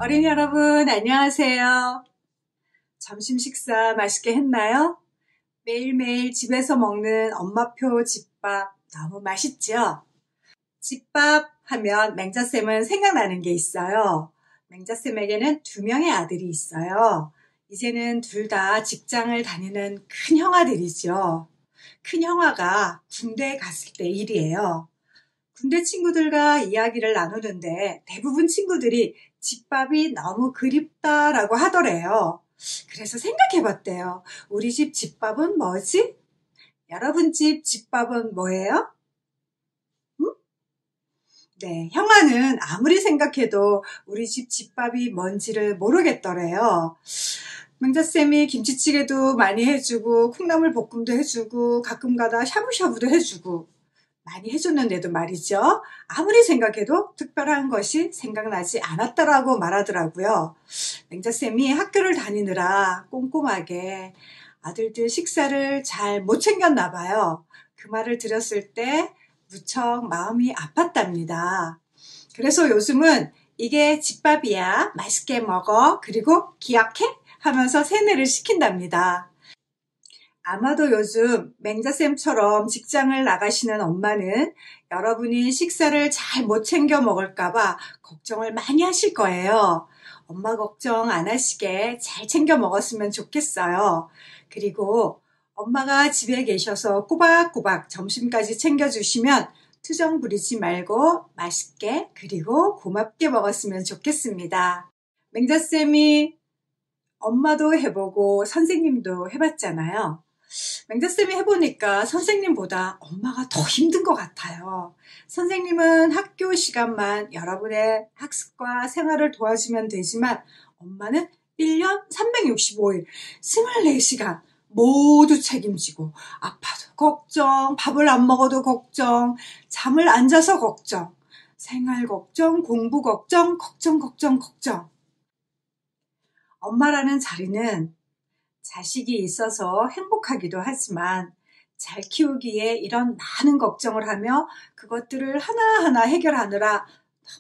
어린이 여러분, 안녕하세요. 점심 식사 맛있게 했나요? 매일매일 집에서 먹는 엄마표 집밥 너무 맛있죠? 집밥 하면 맹자쌤은 생각나는 게 있어요. 맹자쌤에게는 2명의 아들이 있어요. 이제는 둘 다 직장을 다니는 큰 형아들이죠. 큰 형아가 군대에 갔을 때 일이에요. 군대 친구들과 이야기를 나누는데 대부분 친구들이 집밥이 너무 그립다라고 하더래요. 그래서 생각해봤대요. 우리 집 집밥은 뭐지? 여러분 집 집밥은 뭐예요? 응? 네, 형아는 아무리 생각해도 우리 집 집밥이 뭔지를 모르겠더래요. 맹자쌤이 김치찌개도 많이 해주고 콩나물 볶음도 해주고 가끔가다 샤브샤브도 해주고 많이 해줬는데도 말이죠. 아무리 생각해도 특별한 것이 생각나지 않았다라고 말하더라고요. 맹자쌤이 학교를 다니느라 꼼꼼하게 아들들 식사를 잘 못 챙겼나 봐요. 그 말을 들었을 때 무척 마음이 아팠답니다. 그래서 요즘은 이게 집밥이야. 맛있게 먹어. 그리고 기억해? 하면서 세뇌를 시킨답니다. 아마도 요즘 맹자쌤처럼 직장을 나가시는 엄마는 여러분이 식사를 잘 못 챙겨 먹을까봐 걱정을 많이 하실 거예요. 엄마 걱정 안 하시게 잘 챙겨 먹었으면 좋겠어요. 그리고 엄마가 집에 계셔서 꼬박꼬박 점심까지 챙겨주시면 투정 부리지 말고 맛있게 그리고 고맙게 먹었으면 좋겠습니다. 맹자쌤이 엄마도 해보고 선생님도 해봤잖아요. 맹자쌤이 해보니까 선생님보다 엄마가 더 힘든 것 같아요. 선생님은 학교 시간만 여러분의 학습과 생활을 도와주면 되지만 엄마는 1년 365일 24시간 모두 책임지고 아파도 걱정, 밥을 안 먹어도 걱정, 잠을 안 자서 걱정, 생활 걱정, 공부 걱정, 걱정. 엄마라는 자리는 자식이 있어서 행복하기도 하지만 잘 키우기에 이런 많은 걱정을 하며 그것들을 하나하나 해결하느라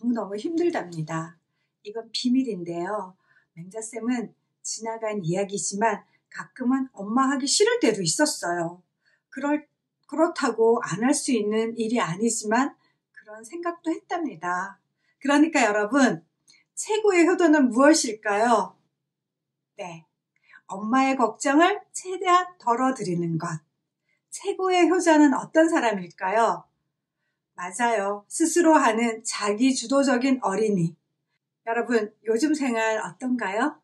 너무너무 힘들답니다. 이건 비밀인데요. 맹자쌤은 지나간 이야기지만 가끔은 엄마 하기 싫을 때도 있었어요. 그렇다고 안 할 수 있는 일이 아니지만 그런 생각도 했답니다. 그러니까 여러분, 최고의 효도는 무엇일까요? 네. 엄마의 걱정을 최대한 덜어드리는 것. 최고의 효자는 어떤 사람일까요? 맞아요. 스스로 하는 자기주도적인 어린이. 여러분, 요즘 생활 어떤가요?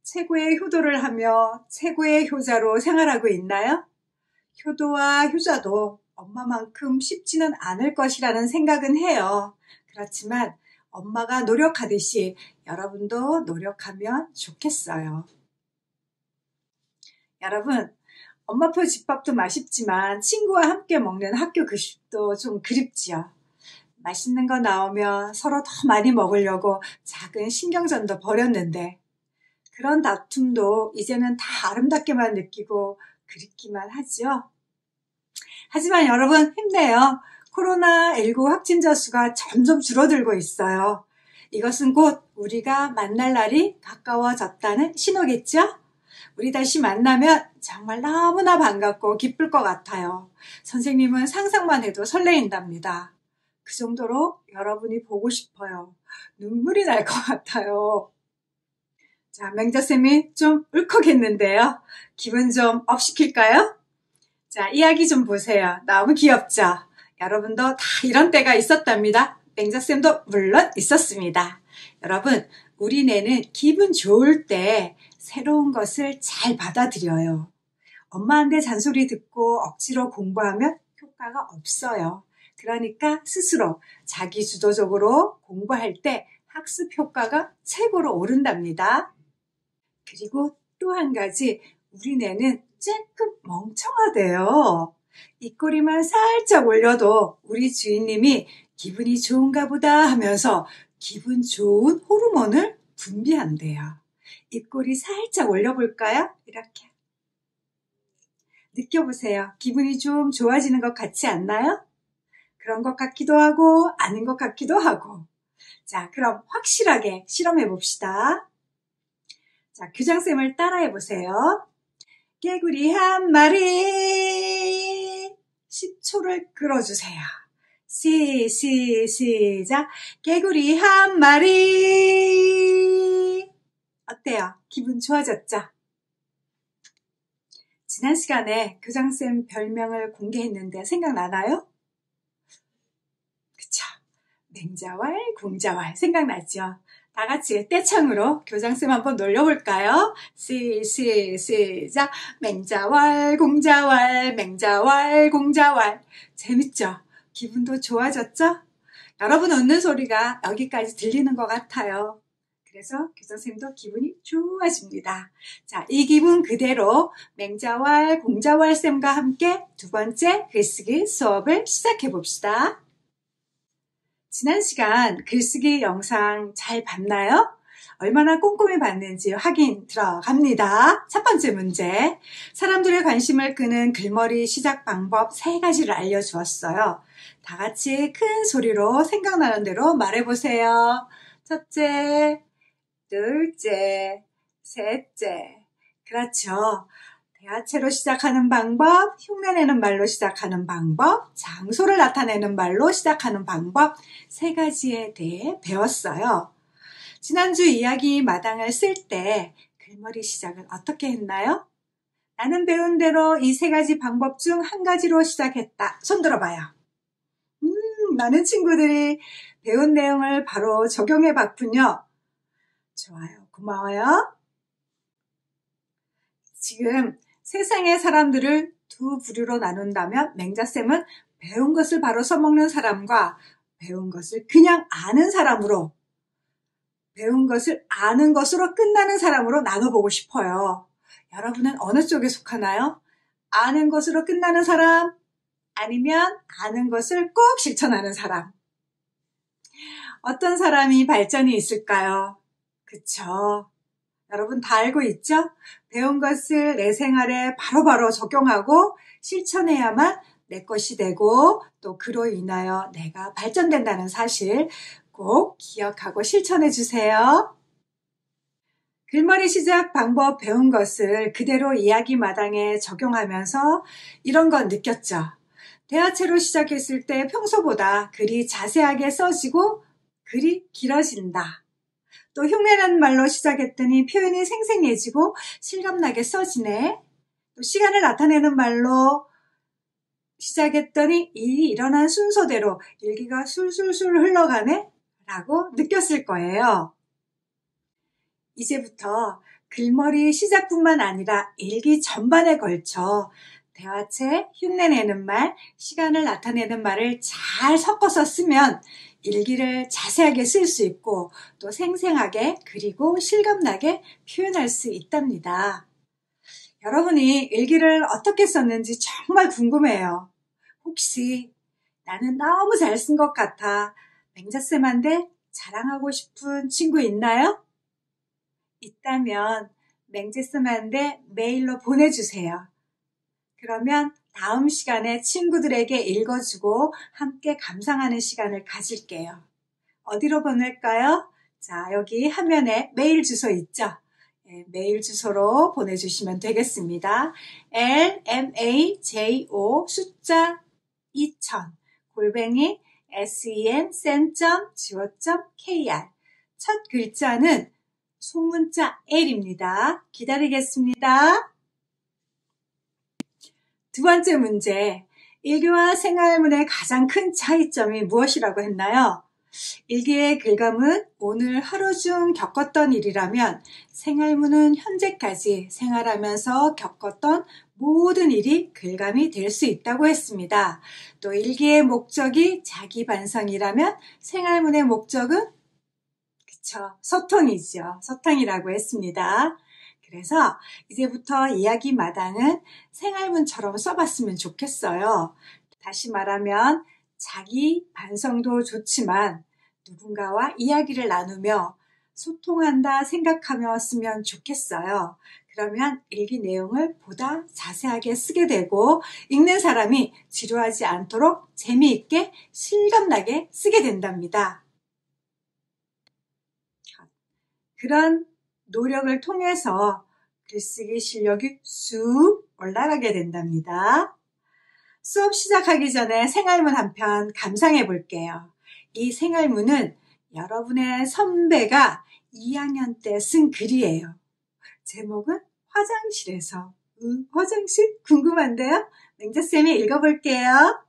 최고의 효도를 하며 최고의 효자로 생활하고 있나요? 효도와 효자도 엄마만큼 쉽지는 않을 것이라는 생각은 해요. 그렇지만 엄마가 노력하듯이 여러분도 노력하면 좋겠어요. 여러분, 엄마표 집밥도 맛있지만 친구와 함께 먹는 학교 급식도 좀 그립지요. 맛있는 거 나오면 서로 더 많이 먹으려고 작은 신경전도 벌였는데 그런 다툼도 이제는 다 아름답게만 느끼고 그립기만 하지요. 하지만 여러분 힘내요. 코로나19 확진자 수가 점점 줄어들고 있어요. 이것은 곧 우리가 만날 날이 가까워졌다는 신호겠죠? 우리 다시 만나면 정말 너무나 반갑고 기쁠 것 같아요. 선생님은 상상만 해도 설레인답니다. 그 정도로 여러분이 보고 싶어요. 눈물이 날 것 같아요. 자, 맹자쌤이 좀 울컥했는데요. 기분 좀 업 시킬까요? 자, 이야기 좀 보세요. 너무 귀엽죠? 여러분도 다 이런 때가 있었답니다. 맹자쌤도 물론 있었습니다. 여러분, 우리 뇌는 기분 좋을 때 새로운 것을 잘 받아들여요. 엄마한테 잔소리 듣고 억지로 공부하면 효과가 없어요. 그러니까 스스로 자기주도적으로 공부할 때 학습 효과가 최고로 오른답니다. 그리고 또 한 가지, 우리 뇌는 조금 멍청하대요. 입꼬리만 살짝 올려도 우리 주인님이 기분이 좋은가 보다 하면서 기분 좋은 호르몬을 분비한대요. 입꼬리 살짝 올려볼까요? 이렇게. 느껴보세요. 기분이 좀 좋아지는 것 같지 않나요? 그런 것 같기도 하고 아닌 것 같기도 하고. 자, 그럼 확실하게 실험해 봅시다. 자, 교장쌤을 따라해 보세요. 개구리 한 마리 10초를 끌어주세요. 시작. 개구리 한 마리. 어때요? 기분 좋아졌죠? 지난 시간에 교장쌤 별명을 공개했는데 생각나나요? 그쵸? 맹자왈, 공자왈 생각나죠? 다 같이 떼창으로 교장쌤 한번 놀려볼까요? 시작. 맹자왈, 공자왈, 맹자왈, 공자왈. 재밌죠? 기분도 좋아졌죠? 여러분 웃는 소리가 여기까지 들리는 것 같아요. 그래서 교장쌤도 기분이 좋아집니다. 자, 이 기분 그대로 맹자왈, 공자왈 쌤과 함께 두 번째 글쓰기 수업을 시작해 봅시다. 지난 시간 글쓰기 영상 잘 봤나요? 얼마나 꼼꼼히 봤는지 확인 들어갑니다. 첫 번째 문제. 사람들의 관심을 끄는 글머리 시작 방법 3가지를 알려주었어요. 다 같이 큰 소리로 생각나는 대로 말해보세요. 첫째, 둘째, 셋째. 그렇죠. 대하체로 시작하는 방법, 흉내내는 말로 시작하는 방법, 장소를 나타내는 말로 시작하는 방법 3가지에 대해 배웠어요. 지난주 이야기 마당을 쓸 때 글머리 시작을 어떻게 했나요? 나는 배운 대로 이 3가지 방법 중 한 가지로 시작했다. 손 들어봐요. 많은 친구들이 배운 내용을 바로 적용해 봤군요. 좋아요. 고마워요. 지금 세상의 사람들을 두 부류로 나눈다면 맹자쌤은 배운 것을 바로 써먹는 사람과 배운 것을 그냥 아는 사람으로, 배운 것을 아는 것으로 끝나는 사람으로 나눠보고 싶어요. 여러분은 어느 쪽에 속하나요? 아는 것으로 끝나는 사람? 아니면 아는 것을 꼭 실천하는 사람? 어떤 사람이 발전이 있을까요? 그쵸? 여러분 다 알고 있죠? 배운 것을 내 생활에 바로바로 적용하고 실천해야만 내 것이 되고 또 그로 인하여 내가 발전된다는 사실 꼭 기억하고 실천해 주세요. 글머리 시작 방법 배운 것을 그대로 이야기 마당에 적용하면서 이런 건 느꼈죠? 대화체로 시작했을 때 평소보다 글이 자세하게 써지고 글이 길어진다. 또 흉내나는 말로 시작했더니 표현이 생생해지고 실감나게 써지네. 또 시간을 나타내는 말로 시작했더니 일이 일어난 순서대로 일기가 술술술 흘러가네? 라고 느꼈을 거예요. 이제부터 글머리 시작뿐만 아니라 일기 전반에 걸쳐 대화체, 흉내내는 말, 시간을 나타내는 말을 잘 섞어서 쓰면 일기를 자세하게 쓸 수 있고 또 생생하게 그리고 실감나게 표현할 수 있답니다. 여러분이 일기를 어떻게 썼는지 정말 궁금해요. 혹시 나는 너무 잘 쓴 것 같아 맹자쌤한테 자랑하고 싶은 친구 있나요? 있다면 맹자쌤한테 메일로 보내주세요. 그러면 다음 시간에 친구들에게 읽어주고 함께 감상하는 시간을 가질게요. 어디로 보낼까요? 자, 여기 화면에 메일 주소 있죠? 네, 메일 주소로 보내주시면 되겠습니다. lmajo 숫자 2000 골뱅이 sen.go.kr 첫 글자는 소문자 L입니다. 기다리겠습니다. 두 번째 문제, 일기와 생활문의 가장 큰 차이점이 무엇이라고 했나요? 일기의 글감은 오늘 하루 중 겪었던 일이라면 생활문은 현재까지 생활하면서 겪었던 모든 일이 글감이 될 수 있다고 했습니다. 또 일기의 목적이 자기 반성이라면 생활문의 목적은 그쵸, 소통이죠. 소통이라고 했습니다. 그래서 이제부터 이야기 마당은 생활문처럼 써봤으면 좋겠어요. 다시 말하면 자기 반성도 좋지만 누군가와 이야기를 나누며 소통한다 생각하며 쓰면 좋겠어요. 그러면 일기 내용을 보다 자세하게 쓰게 되고 읽는 사람이 지루하지 않도록 재미있게 실감나게 쓰게 된답니다. 그런 노력을 통해서 글쓰기 실력이 쑥 올라가게 된답니다. 수업 시작하기 전에 생활문 한 편 감상해 볼게요. 이 생활문은 여러분의 선배가 2학년 때 쓴 글이에요. 제목은 화장실에서. 화장실? 궁금한데요? 맹자쌤이 읽어볼게요.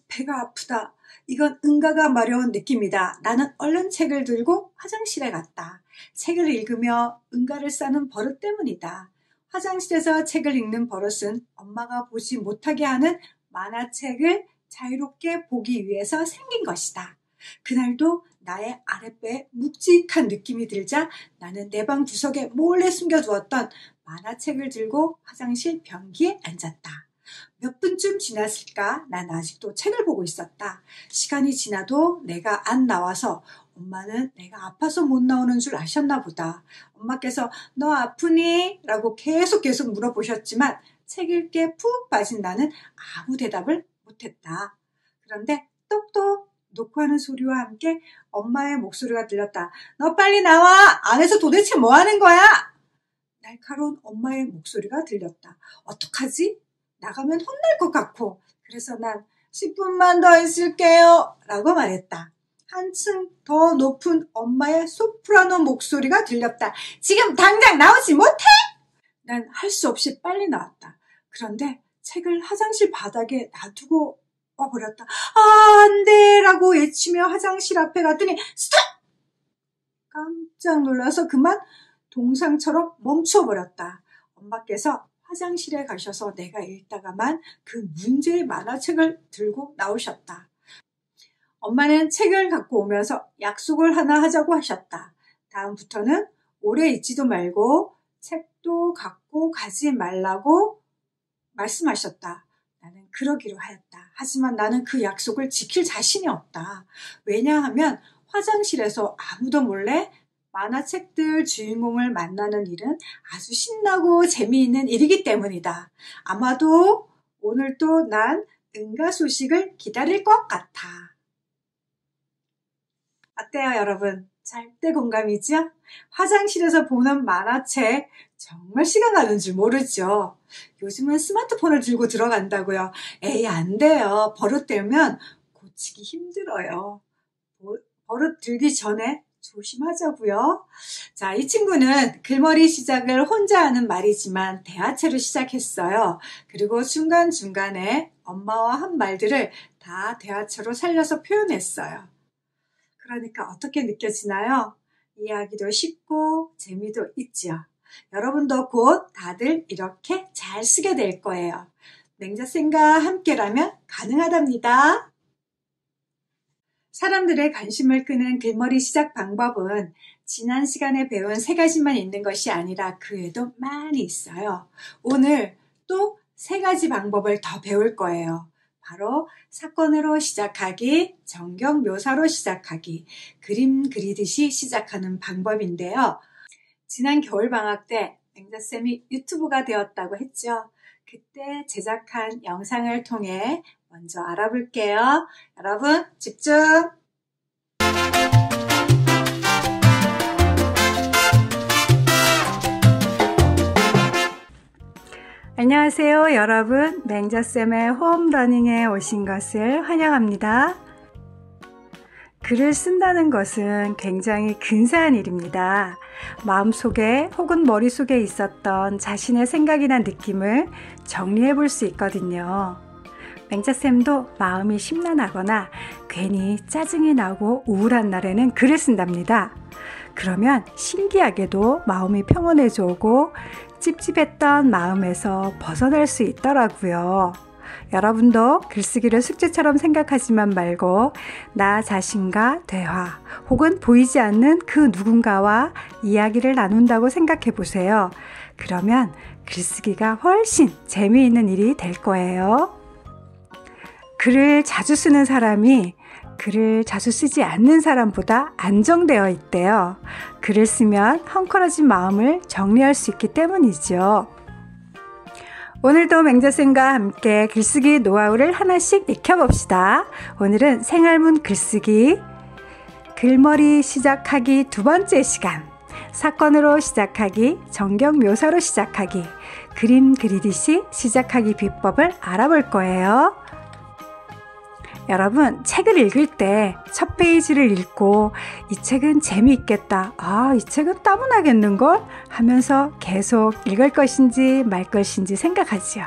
배가 아프다. 이건 응가가 마려운 느낌이다. 나는 얼른 책을 들고 화장실에 갔다. 책을 읽으며 응가를 싸는 버릇 때문이다. 화장실에서 책을 읽는 버릇은 엄마가 보지 못하게 하는 만화책을 자유롭게 보기 위해서 생긴 것이다. 그날도 나의 아랫배에 묵직한 느낌이 들자 나는 내 방 구석에 몰래 숨겨두었던 만화책을 들고 화장실 변기에 앉았다. 몇 분쯤 지났을까? 난 아직도 책을 보고 있었다. 시간이 지나도 내가 안 나와서 엄마는 내가 아파서 못 나오는 줄 아셨나 보다. 엄마께서 너 아프니? 라고 계속 물어보셨지만 책 읽기에 푹 빠진 나는 아무 대답을 못했다. 그런데 똑똑 놓고 하는 소리와 함께 엄마의 목소리가 들렸다. 너 빨리 나와! 안에서 도대체 뭐 하는 거야? 날카로운 엄마의 목소리가 들렸다. 어떡하지? 나가면 혼날 것 같고. 그래서 난 10분만 더 있을게요. 라고 말했다. 한층 더 높은 엄마의 소프라노 목소리가 들렸다. 지금 당장 나오지 못해! 난 할 수 없이 빨리 나왔다. 그런데 책을 화장실 바닥에 놔두고 와버렸다. 안 돼! 라고 외치며 화장실 앞에 갔더니 스톱! 깜짝 놀라서 그만 동상처럼 멈춰버렸다. 엄마께서 화장실에 가셔서 내가 읽다가만 그 문제의 만화책을 들고 나오셨다. 엄마는 책을 갖고 오면서 약속을 하나 하자고 하셨다. 다음부터는 오래 있지도 말고 책도 갖고 가지 말라고 말씀하셨다. 나는 그러기로 하였다. 하지만 나는 그 약속을 지킬 자신이 없다. 왜냐하면 화장실에서 아무도 몰래 만화책들 주인공을 만나는 일은 아주 신나고 재미있는 일이기 때문이다. 아마도 오늘도 난 응가 소식을 기다릴 것 같아. 어때요, 여러분? 절대 공감이죠? 화장실에서 보는 만화책 정말 시간 가는 줄 모르죠? 요즘은 스마트폰을 들고 들어간다고요. 에이, 안 돼요. 버릇되면 고치기 힘들어요. 버릇 들기 전에 조심하자고요. 자, 이 친구는 글머리 시작을 혼자 하는 말이지만 대화체로 시작했어요. 그리고 중간중간에 엄마와 한 말들을 다 대화체로 살려서 표현했어요. 그러니까 어떻게 느껴지나요? 이야기도 쉽고 재미도 있지요. 여러분도 곧 다들 이렇게 잘 쓰게 될 거예요. 맹자쌤과 함께라면 가능하답니다. 사람들의 관심을 끄는 글머리 시작 방법은 지난 시간에 배운 3가지만 있는 것이 아니라 그 외에도 많이 있어요. 오늘 또 3가지 방법을 더 배울 거예요. 바로 사건으로 시작하기, 정경 묘사로 시작하기, 그림 그리듯이 시작하는 방법인데요. 지난 겨울방학 때 맹자쌤이 유튜브가 되었다고 했죠. 그때 제작한 영상을 통해 먼저 알아볼게요. 여러분 집중! 안녕하세요, 여러분. 맹자쌤의 홈러닝에 오신 것을 환영합니다. 글을 쓴다는 것은 굉장히 근사한 일입니다. 마음속에 혹은 머릿속에 있었던 자신의 생각이나 느낌을 정리해 볼 수 있거든요. 맹자쌤도 마음이 심란하거나 괜히 짜증이 나고 우울한 날에는 글을 쓴답니다. 그러면 신기하게도 마음이 평온해져 오고 찝찝했던 마음에서 벗어날 수 있더라고요. 여러분도 글쓰기를 숙제처럼 생각하지만 말고 나 자신과 대화 혹은 보이지 않는 그 누군가와 이야기를 나눈다고 생각해 보세요. 그러면 글쓰기가 훨씬 재미있는 일이 될 거예요. 글을 자주 쓰는 사람이 글을 자주 쓰지 않는 사람보다 안정되어 있대요. 글을 쓰면 헝클어진 마음을 정리할 수 있기 때문이죠. 오늘도 맹자쌤과 함께 글쓰기 노하우를 하나씩 익혀봅시다. 오늘은 생활문 글쓰기 글머리 시작하기 두 번째 시간. 사건으로 시작하기, 정경 묘사로 시작하기, 그림 그리듯이 시작하기 비법을 알아볼 거예요. 여러분, 책을 읽을 때 첫 페이지를 읽고 이 책은 재미있겠다, 이 책은 따분하겠는걸 하면서 계속 읽을 것인지 말 것인지 생각하지요.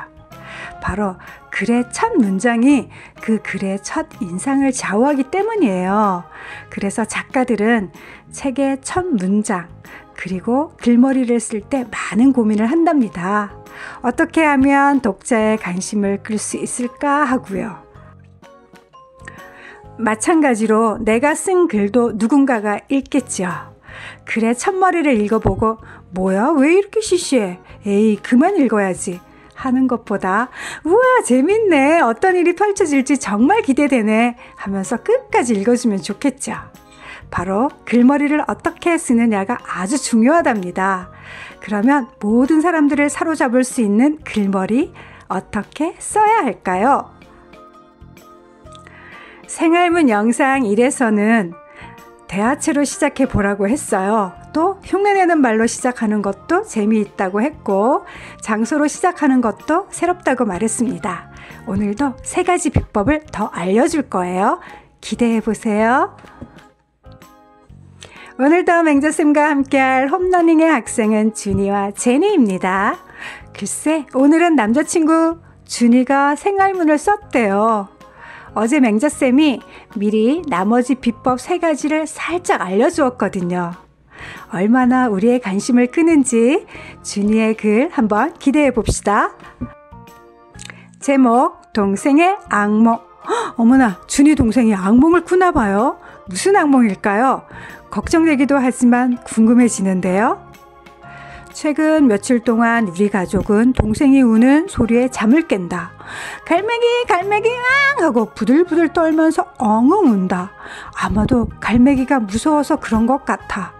바로 글의 첫 문장이 그 글의 첫 인상을 좌우하기 때문이에요. 그래서 작가들은 책의 첫 문장 그리고 글머리를 쓸 때 많은 고민을 한답니다. 어떻게 하면 독자의 관심을 끌 수 있을까 하고요. 마찬가지로 내가 쓴 글도 누군가가 읽겠죠. 글의 첫머리를 읽어보고 뭐야 왜 이렇게 시시해? 에이 그만 읽어야지 하는 것보다 우와 재밌네, 어떤 일이 펼쳐질지 정말 기대되네 하면서 끝까지 읽어주면 좋겠죠. 바로 글머리를 어떻게 쓰느냐가 아주 중요하답니다. 그러면 모든 사람들을 사로잡을 수 있는 글머리 어떻게 써야 할까요? 생활문 영상 1에서는 대화체로 시작해 보라고 했어요. 또 흉내내는 말로 시작하는 것도 재미있다고 했고 장소로 시작하는 것도 새롭다고 말했습니다. 오늘도 3가지 비법을 더 알려줄 거예요. 기대해 보세요. 오늘도 맹자쌤과 함께할 홈러닝의 학생은 준이와 제니입니다. 글쎄 오늘은 남자친구 준이가 생활문을 썼대요. 어제 맹자쌤이 미리 나머지 비법 3가지를 살짝 알려주었거든요. 얼마나 우리의 관심을 끄는지 준이의 글 한번 기대해 봅시다. 제목 동생의 악몽. 어머나 준이 동생이 악몽을 꾸나 봐요. 무슨 악몽일까요? 걱정되기도 하지만 궁금해지는데요. 최근 며칠 동안 우리 가족은 동생이 우는 소리에 잠을 깬다. 갈매기 갈매기 앙 하고 부들부들 떨면서 엉엉 운다. 아마도 갈매기가 무서워서 그런 것 같아.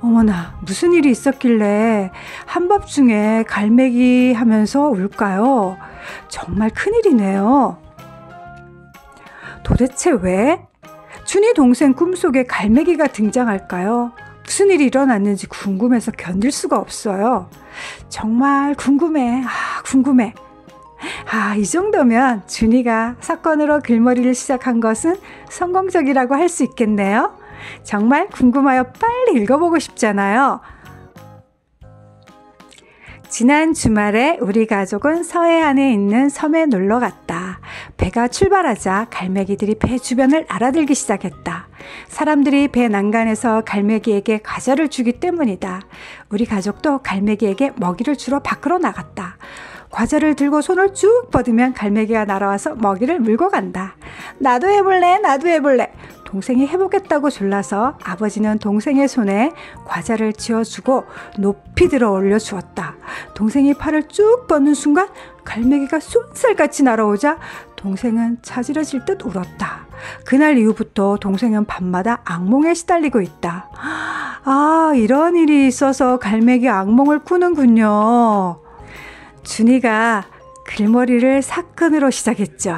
어머나 무슨 일이 있었길래 한밤중에 갈매기 하면서 울까요? 정말 큰일이네요. 도대체 왜? 준이 동생 꿈속에 갈매기가 등장할까요? 무슨 일이 일어났는지 궁금해서 견딜 수가 없어요. 정말 궁금해. 궁금해. 이 정도면 준이가 사건으로 글머리를 시작한 것은 성공적이라고 할 수 있겠네요. 정말 궁금하여 빨리 읽어보고 싶잖아요. 지난 주말에 우리 가족은 서해안에 있는 섬에 놀러 갔다. 배가 출발하자 갈매기들이 배 주변을 알아들기 시작했다. 사람들이 배 난간에서 갈매기에게 과자를 주기 때문이다. 우리 가족도 갈매기에게 먹이를 주러 밖으로 나갔다. 과자를 들고 손을 쭉 뻗으면 갈매기가 날아와서 먹이를 물고 간다. 나도 해볼래, 나도 해볼래. 동생이 해보겠다고 졸라서 아버지는 동생의 손에 과자를 쥐어주고 높이 들어 올려주었다. 동생이 팔을 쭉 뻗는 순간 갈매기가 쏜살같이 날아오자 동생은 차지러질 듯 울었다. 그날 이후부터 동생은 밤마다 악몽에 시달리고 있다. 이런 일이 있어서 갈매기 악몽을 꾸는군요. 준이가 글머리를 사건으로 시작했죠.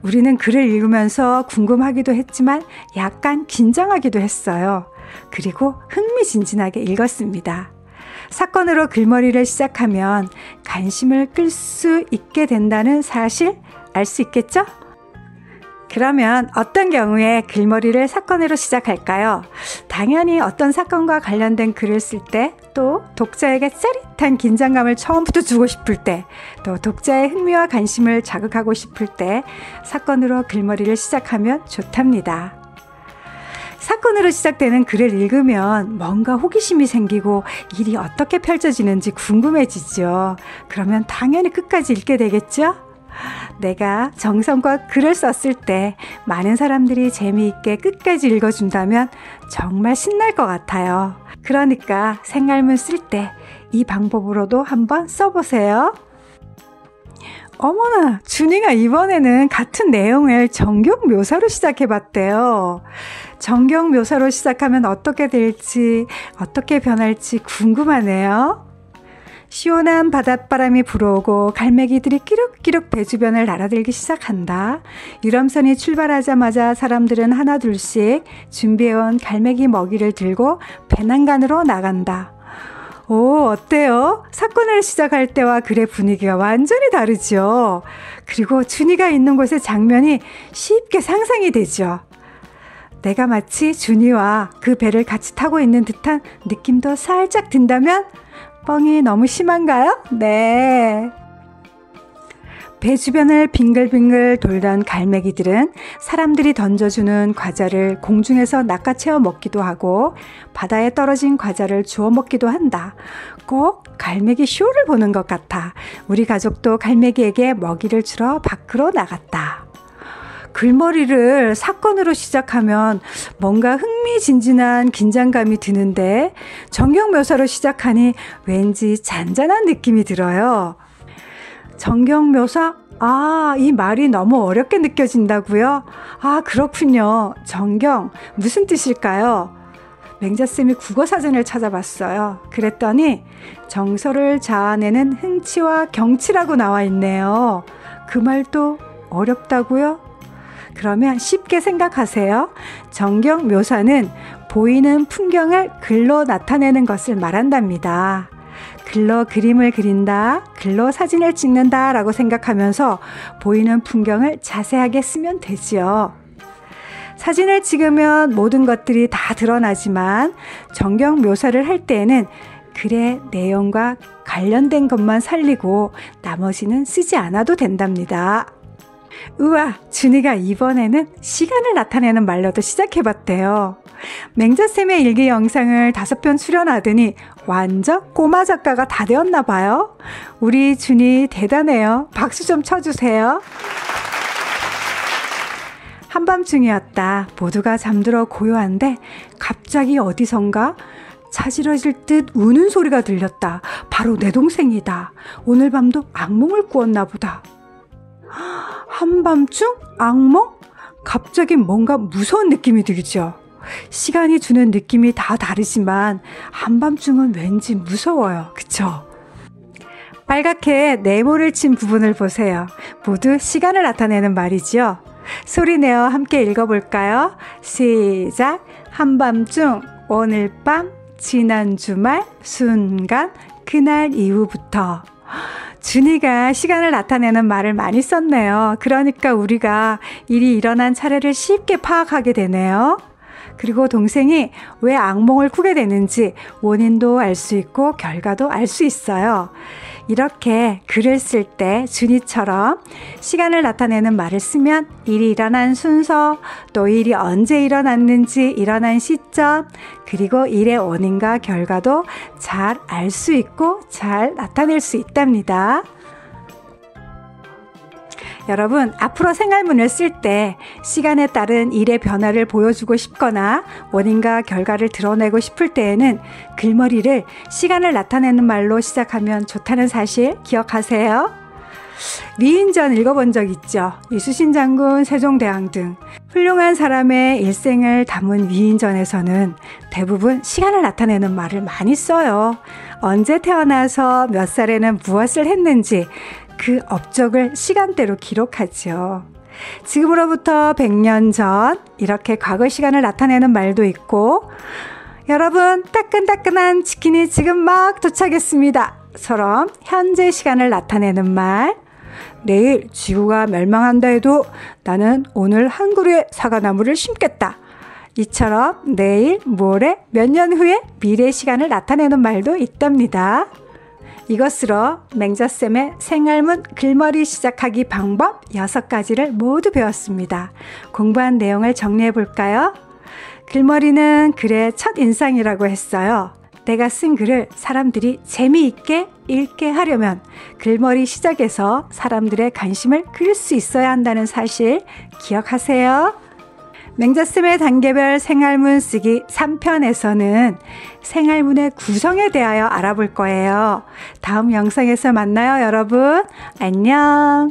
우리는 글을 읽으면서 궁금하기도 했지만 약간 긴장하기도 했어요. 그리고 흥미진진하게 읽었습니다. 사건으로 글머리를 시작하면 관심을 끌 수 있게 된다는 사실 알 수 있겠죠? 그러면 어떤 경우에 글머리를 사건으로 시작할까요? 당연히 어떤 사건과 관련된 글을 쓸 때, 또 독자에게 짜릿한 긴장감을 처음부터 주고 싶을 때, 또 독자의 흥미와 관심을 자극하고 싶을 때 사건으로 글머리를 시작하면 좋답니다. 사건으로 시작되는 글을 읽으면 뭔가 호기심이 생기고 일이 어떻게 펼쳐지는지 궁금해지죠. 그러면 당연히 끝까지 읽게 되겠죠? 내가 정성껏 글을 썼을 때 많은 사람들이 재미있게 끝까지 읽어준다면 정말 신날 것 같아요. 그러니까 생활문 쓸 때 이 방법으로도 한번 써보세요. 어머나, 준이가 이번에는 같은 내용을 정경 묘사로 시작해봤대요. 정경 묘사로 시작하면 어떻게 될지, 어떻게 변할지 궁금하네요. 시원한 바닷바람이 불어오고 갈매기들이 끼룩끼룩 배 주변을 날아들기 시작한다. 유람선이 출발하자마자 사람들은 하나둘씩 준비해온 갈매기 먹이를 들고 배낭간으로 나간다. 오, 어때요? 사건을 시작할 때와 글의 분위기가 완전히 다르죠. 그리고 준이가 있는 곳의 장면이 쉽게 상상이 되죠. 내가 마치 준이와 그 배를 같이 타고 있는 듯한 느낌도 살짝 든다면 뻥이 너무 심한가요? 네. 배 주변을 빙글빙글 돌던 갈매기들은 사람들이 던져주는 과자를 공중에서 낚아채워 먹기도 하고 바다에 떨어진 과자를 주워 먹기도 한다. 꼭 갈매기 쇼를 보는 것 같아. 우리 가족도 갈매기에게 먹이를 주러 밖으로 나갔다. 글머리를 사건으로 시작하면 뭔가 흥미진진한 긴장감이 드는데 정경 묘사로 시작하니 왠지 잔잔한 느낌이 들어요. 정경 묘사? 아, 이 말이 너무 어렵게 느껴진다고요? 아, 그렇군요. 정경, 무슨 뜻일까요? 맹자쌤이 국어사전을 찾아봤어요. 그랬더니 정서를 자아내는 흥치와 경치라고 나와 있네요. 그 말도 어렵다고요? 그러면 쉽게 생각하세요. 정경 묘사는 보이는 풍경을 글로 나타내는 것을 말한답니다. 글로 그림을 그린다, 글로 사진을 찍는다 라고 생각하면서 보이는 풍경을 자세하게 쓰면 되지요. 사진을 찍으면 모든 것들이 다 드러나지만 정경 묘사를 할 때에는 글의 내용과 관련된 것만 살리고 나머지는 쓰지 않아도 된답니다. 우와, 준이가 이번에는 시간을 나타내는 말로도 시작해봤대요. 맹자쌤의 일기 영상을 5편 출연하더니 완전 꼬마 작가가 다 되었나 봐요. 우리 준이 대단해요. 박수 좀 쳐주세요. 한밤중이었다. 모두가 잠들어 고요한데 갑자기 어디선가 자지러질 듯 우는 소리가 들렸다. 바로 내 동생이다. 오늘 밤도 악몽을 꾸었나 보다. 한밤중? 악몽? 갑자기 뭔가 무서운 느낌이 들죠. 시간이 주는 느낌이 다 다르지만 한밤중은 왠지 무서워요. 그쵸? 빨갛게 네모를 친 부분을 보세요. 모두 시간을 나타내는 말이죠. 소리내어 함께 읽어볼까요? 시작! 한밤중, 오늘 밤, 지난 주말, 순간, 그날 이후부터. 준이가 시간을 나타내는 말을 많이 썼네요. 그러니까 우리가 일이 일어난 차례를 쉽게 파악하게 되네요. 그리고 동생이 왜 악몽을 꾸게 되는지 원인도 알 수 있고 결과도 알 수 있어요. 이렇게 글을 쓸 때 준이처럼 시간을 나타내는 말을 쓰면 일이 일어난 순서, 또 일이 언제 일어났는지, 일어난 시점, 그리고 일의 원인과 결과도 잘 알 수 있고 잘 나타낼 수 있답니다. 여러분, 앞으로 생활문을 쓸 때 시간에 따른 일의 변화를 보여주고 싶거나 원인과 결과를 드러내고 싶을 때에는 글머리를 시간을 나타내는 말로 시작하면 좋다는 사실 기억하세요. 위인전 읽어본 적 있죠? 이수신 장군, 세종대왕 등 훌륭한 사람의 일생을 담은 위인전에서는 대부분 시간을 나타내는 말을 많이 써요. 언제 태어나서 몇 살에는 무엇을 했는지 그 업적을 시간대로 기록하죠. 지금으로부터 100년 전 이렇게 과거 시간을 나타내는 말도 있고, 여러분 따끈따끈한 치킨이 지금 막 도착했습니다 처럼 현재 시간을 나타내는 말, 내일 지구가 멸망한다 해도 나는 오늘 한 그루의 사과나무를 심겠다, 이처럼 내일, 모레, 몇 년 후에 미래 시간을 나타내는 말도 있답니다. 이것으로 맹자쌤의 생활문 글머리 시작하기 방법 6가지를 모두 배웠습니다. 공부한 내용을 정리해 볼까요? 글머리는 글의 첫 인상이라고 했어요. 내가 쓴 글을 사람들이 재미있게 읽게 하려면 글머리 시작에서 사람들의 관심을 끌 수 있어야 한다는 사실 기억하세요. 맹자쌤의 단계별 생활문 쓰기 3편에서는 생활문의 구성에 대하여 알아볼 거예요. 다음 영상에서 만나요, 여러분. 안녕.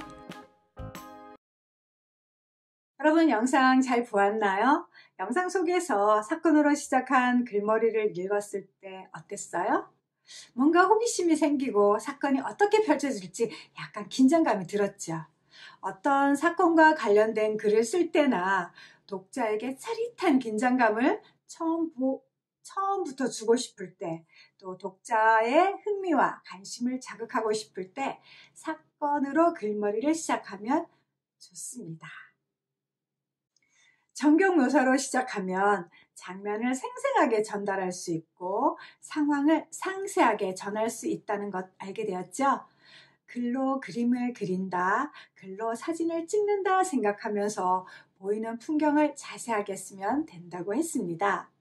여러분, 영상 잘 보았나요? 영상 속에서 사건으로 시작한 글머리를 읽었을 때 어땠어요? 뭔가 호기심이 생기고 사건이 어떻게 펼쳐질지 약간 긴장감이 들었죠. 어떤 사건과 관련된 글을 쓸 때나 독자에게 짜릿한 긴장감을 처음부터 주고 싶을 때, 또 독자의 흥미와 관심을 자극하고 싶을 때 사건으로 글머리를 시작하면 좋습니다. 정경 묘사로 시작하면 장면을 생생하게 전달할 수 있고 상황을 상세하게 전할 수 있다는 것 알게 되었죠. 글로 그림을 그린다, 글로 사진을 찍는다 생각하면서 보이는 풍경을 자세하게 쓰면 된다고 했습니다.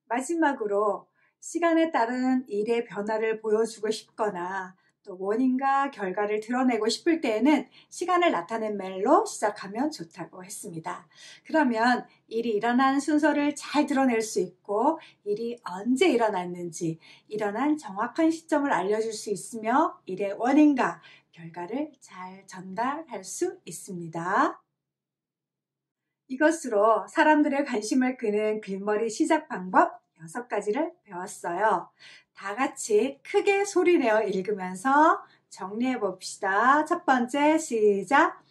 마지막으로 시간에 따른 일의 변화를 보여주고 싶거나 또 원인과 결과를 드러내고 싶을 때에는 시간을 나타낸 말로 시작하면 좋다고 했습니다. 그러면 일이 일어난 순서를 잘 드러낼 수 있고 일이 언제 일어났는지 일어난 정확한 시점을 알려줄 수 있으며 일의 원인과 결과를 잘 전달할 수 있습니다. 이것으로 사람들의 관심을 끄는 글머리 시작 방법 6가지를 배웠어요. 다 같이 크게 소리내어 읽으면서 정리해 봅시다. 첫 번째, 시작.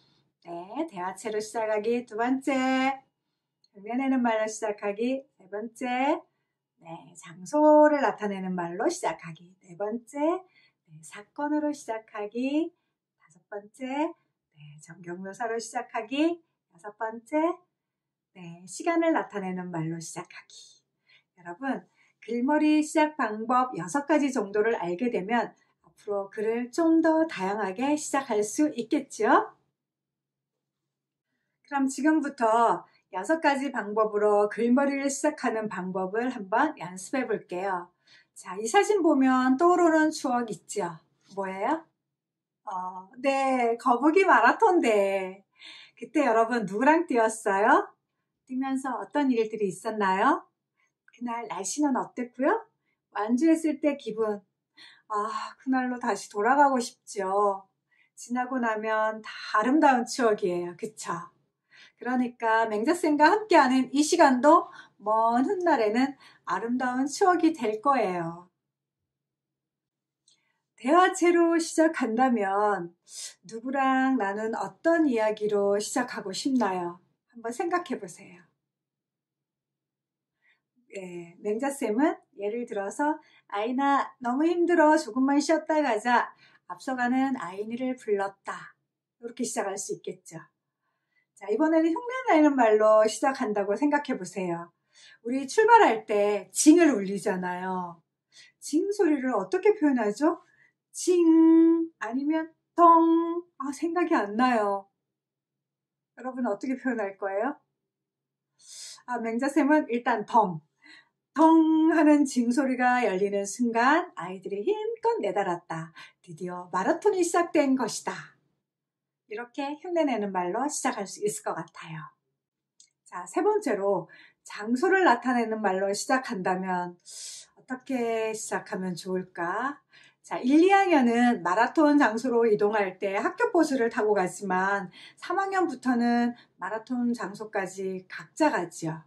네, 대화체로 시작하기. 두 번째, 흉내내는 말로 시작하기. 세 번째, 네, 장소를 나타내는 말로 시작하기. 네 번째, 네, 사건으로 시작하기. 다섯 번째, 네, 정경묘사로 시작하기. 여섯 번째, 네, 시간을 나타내는 말로 시작하기. 여러분, 글머리 시작 방법 6가지 정도를 알게 되면 앞으로 글을 좀 더 다양하게 시작할 수 있겠죠? 그럼 지금부터 6가지 방법으로 글머리를 시작하는 방법을 한번 연습해 볼게요. 자, 이 사진 보면 떠오르는 추억 있죠? 뭐예요? 네, 거북이 마라톤 대회. 그때 여러분 누구랑 뛰었어요? 뛰면서 어떤 일들이 있었나요? 그날 날씨는 어땠고요? 완주했을 때 기분. 그날로 다시 돌아가고 싶죠. 지나고 나면 다 아름다운 추억이에요. 그쵸? 그러니까 맹자쌤과 함께하는 이 시간도 먼 훗날에는 아름다운 추억이 될 거예요. 대화체로 시작한다면 누구랑 나는 어떤 이야기로 시작하고 싶나요? 한번 생각해 보세요. 예, 맹자쌤은 예를 들어서 아이나 너무 힘들어 조금만 쉬었다 가자. 앞서가는 아이니를 불렀다. 이렇게 시작할 수 있겠죠. 자, 이번에는 흉내내는 말로 시작한다고 생각해 보세요. 우리 출발할 때 징을 울리잖아요. 징 소리를 어떻게 표현하죠? 징 아니면 덩. 생각이 안 나요. 여러분 어떻게 표현할 거예요? 맹자쌤은 일단 덩. 덩 하는 징소리가 열리는 순간 아이들이 힘껏 내달았다. 드디어 마라톤이 시작된 것이다. 이렇게 흉내내는 말로 시작할 수 있을 것 같아요. 자, 세 번째로 장소를 나타내는 말로 시작한다면 어떻게 시작하면 좋을까? 자, 1, 2학년은 마라톤 장소로 이동할 때 학교 버스를 타고 가지만 3학년부터는 마라톤 장소까지 각자 가지요.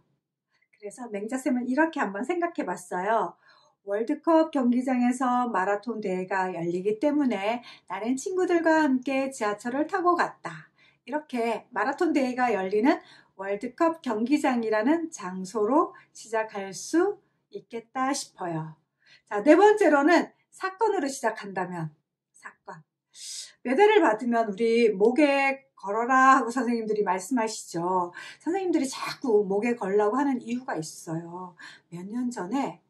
그래서 맹자쌤은 이렇게 한번 생각해 봤어요. 월드컵 경기장에서 마라톤 대회가 열리기 때문에 나는 친구들과 함께 지하철을 타고 갔다. 이렇게 마라톤 대회가 열리는 월드컵 경기장이라는 장소로 시작할 수 있겠다 싶어요. 자, 네 번째로는 사건으로 시작한다면, 사건. 메달을 받으면 우리 목에 걸어라 하고 선생님들이 말씀하시죠. 선생님들이 자꾸 목에 걸라고 하는 이유가 있어요. 몇 년 전에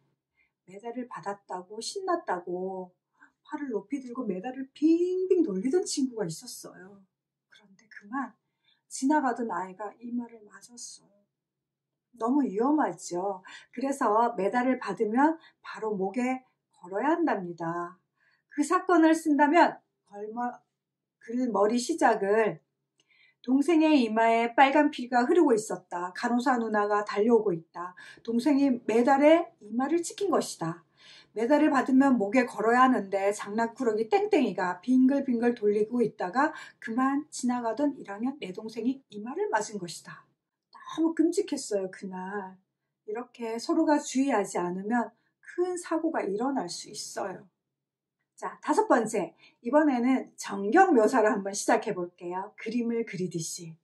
메달을 받았다고 신났다고 팔을 높이 들고 메달을 빙빙 돌리던 친구가 있었어요. 그런데 그만 지나가던 아이가 이마를 맞았어요. 너무 위험하죠. 그래서 메달을 받으면 바로 목에 걸어야 한답니다. 그 사건을 쓴다면 글머리 시작을 동생의 이마에 빨간 피가 흐르고 있었다. 간호사 누나가 달려오고 있다. 동생이 메달에 이마를 찍힌 것이다. 메달을 받으면 목에 걸어야 하는데 장난꾸러기 땡땡이가 빙글빙글 돌리고 있다가 그만 지나가던 1학년 내 동생이 이마를 맞은 것이다. 너무 끔찍했어요, 그날. 이렇게 서로가 주의하지 않으면 큰 사고가 일어날 수 있어요. 자, 5번째. 이번에는 정경 묘사를 한번 시작해 볼게요. 그림을 그리듯이.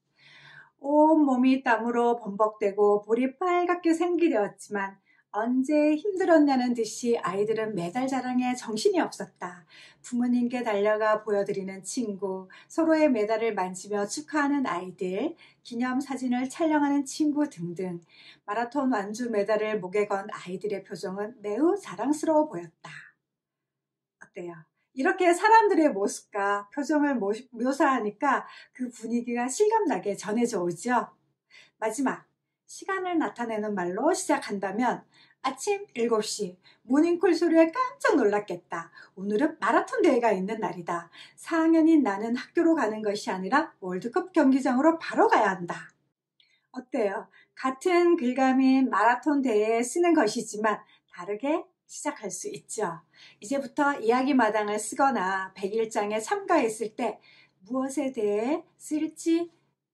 온몸이 땀으로 범벅되고 볼이 빨갛게 생기되었지만 언제 힘들었냐는 듯이 아이들은 메달 자랑에 정신이 없었다. 부모님께 달려가 보여드리는 친구, 서로의 메달을 만지며 축하하는 아이들, 기념사진을 촬영하는 친구 등등. 마라톤 완주 메달을 목에 건 아이들의 표정은 매우 자랑스러워 보였다. 어때요? 이렇게 사람들의 모습과 표정을 묘사하니까 그 분위기가 실감나게 전해져 오죠. 마지막, 시간을 나타내는 말로 시작한다면 아침 7시 모닝콜 소리에 깜짝 놀랐겠다. 오늘은 마라톤 대회가 있는 날이다. 4학년인 나는 학교로 가는 것이 아니라 월드컵 경기장으로 바로 가야 한다. 어때요? 같은 글감인 마라톤 대회에 쓰는 것이지만 다르게 시작할 수 있죠. 이제부터 이야기 마당을 쓰거나 100일장에 참가했을 때 무엇에 대해 쓸지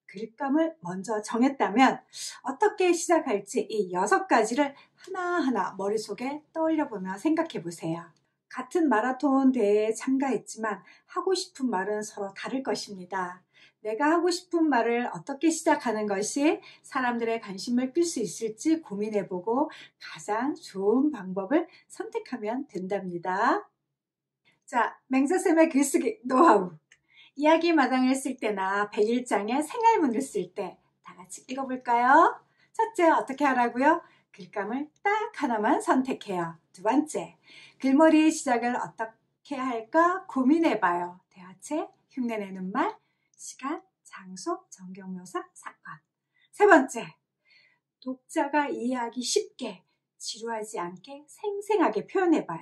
글감을 먼저 정했다면 어떻게 시작할지 이 6가지를 하나하나 머릿속에 떠올려보며 생각해 보세요. 같은 마라톤 대회에 참가했지만 하고 싶은 말은 서로 다를 것입니다. 내가 하고 싶은 말을 어떻게 시작하는 것이 사람들의 관심을 끌 수 있을지 고민해보고 가장 좋은 방법을 선택하면 된답니다. 자, 맹자쌤의 글쓰기 노하우. 이야기 마당을 쓸 때나 100일장에 생활문을 쓸 때 다 같이 읽어볼까요? 첫째, 어떻게 하라고요? 글감을 딱 하나만 선택해요. 2번째, 글머리 시작을 어떻게 할까 고민해봐요. 대화체, 흉내내는 말, 시간, 장소, 정경묘사, 사건. 3번째, 독자가 이해하기 쉽게 지루하지 않게 생생하게 표현해봐요.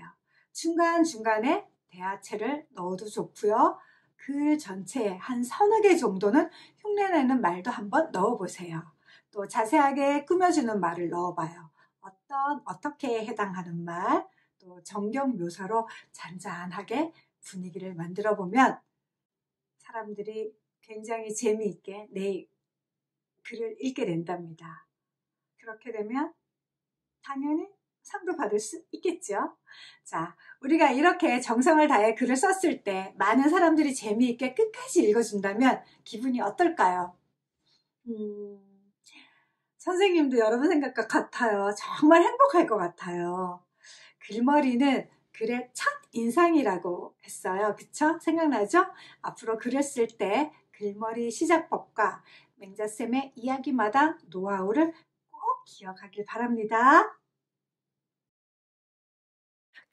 중간중간에 대화체를 넣어도 좋고요. 글 전체에 한 3-4개 정도는 흉내내는 말도 한번 넣어보세요. 또 자세하게 꾸며주는 말을 넣어봐요. 어떻게 해당하는 말, 또 정경 묘사로 잔잔하게 분위기를 만들어 보면 사람들이 굉장히 재미있게 내 글을 읽게 된답니다. 그렇게 되면 당연히 상도 받을 수 있겠죠. 자, 우리가 이렇게 정성을 다해 글을 썼을 때 많은 사람들이 재미있게 끝까지 읽어준다면 기분이 어떨까요? 선생님도 여러분 생각과 같아요. 정말 행복할 것 같아요. 글머리는 글의 첫 인상이라고 했어요. 그쵸? 생각나죠? 앞으로 글을 쓸 때 글머리 시작법과 맹자쌤의 이야기마다 노하우를 꼭 기억하길 바랍니다.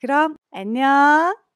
그럼 안녕.